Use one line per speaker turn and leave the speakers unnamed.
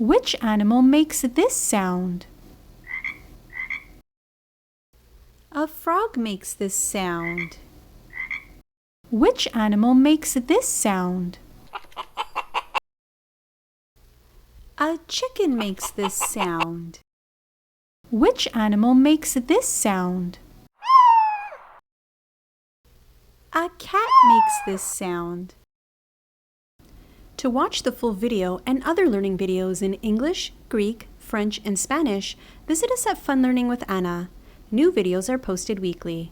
Which animal makes this sound? A frog makes this sound. Which animal makes this sound? A chicken makes this sound. Which animal makes this sound? A cat makes this sound. To watch the full video and other learning videos in English, Greek, French, and Spanish, visit us at Fun Learning with Anna. New videos are posted weekly.